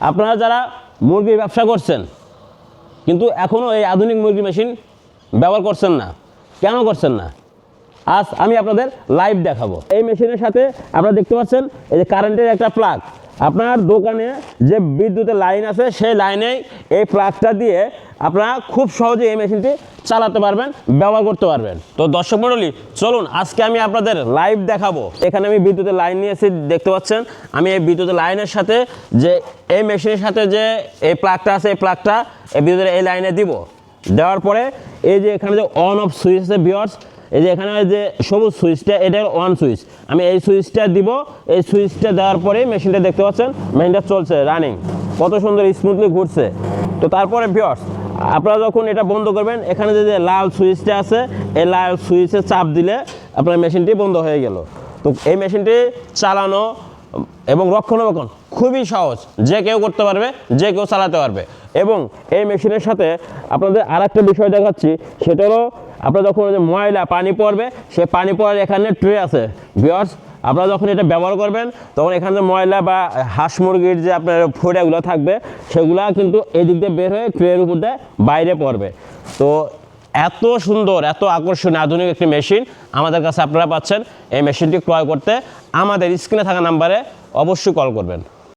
আপনারা যারা মুরগির ব্যবসা করছেন কিন্তু এখনও এই আধুনিক মুরগি মেশিন ব্যবহার করছেন না, কেন করছেন না? আজ আমি আপনাদের লাইভ দেখাবো। এই মেশিনের সাথে আপনারা দেখতে পাচ্ছেন এই যে কারেন্টের একটা প্লাগ। আপনার দোকানে যে বিদ্যুতের লাইন আছে সেই লাইনেই এই প্লাগটা দিয়ে আপনারা খুব সহজে এই মেশিনটি চালাতে পারবেন, ব্যবহার করতে পারবেন। তো দর্শক মণ্ডলী, চলুন আজকে আমি আপনাদের লাইভ দেখাবো। এখানে আমি বিদ্যুতের লাইন নিয়েছি, দেখতে পাচ্ছেন। আমি এই বিদ্যুতের লাইনের সাথে যে এই মেশিনের সাথে যে এই প্লাগটা আছে, এই প্লাগটা এই বিদ্যুতের এই লাইনে দিব। দেওয়ার পরে এই যে এখানে যে অন অফ সুইচ আছে ভিউয়ার্স, এই যে এখানে যে সবুজ সুইচটা, এটা অন সুইচ। আমি এই সুইচটা দিব। এই সুইচটা দেওয়ার পরে মেশিনটা দেখতে পাচ্ছেন, মেশিনটা চলছে, রানিং, কত সুন্দর স্মুথলি ঘুরছে। তো তারপরে ভিউয়ার্স, আপনারা যখন এটা বন্ধ করবেন, এখানে যে লাল সুইচটা আছে, এই লাল সুইচে চাপ দিলে আপনার মেশিনটি বন্ধ হয়ে গেল। তো এই মেশিনটি চালানো এবং রক্ষণাবেক্ষণ খুবই সহজ, যে কেউ করতে পারবে, যে কেউ চালাতে পারবে। এবং এই মেশিনের সাথে আপনাদের আর একটা বিষয় দেখাচ্ছি, সেটা হলো আপনারা যখন যে ময়লা পানি পড়বে, সে পানি পড়ার এখানে ট্রে আছে ভিউয়ার্স। আপনারা যখন এটা ব্যবহার করবেন তখন এখানে ময়লা বা হাঁস মুরগির যে আপনার ফোড়াগুলো থাকবে, সেগুলো কিন্তু এদিক দিয়ে বের হয়ে ট্রের উপর দিয়ে বাইরে পড়বে। তো এত সুন্দর, এত আকর্ষণীয় আধুনিক একটি মেশিন আমাদের কাছে আপনারা পাচ্ছেন। এই মেশিনটি ক্রয় করতে আমাদের স্ক্রিনে থাকা নাম্বারে অবশ্যই কল করবেন।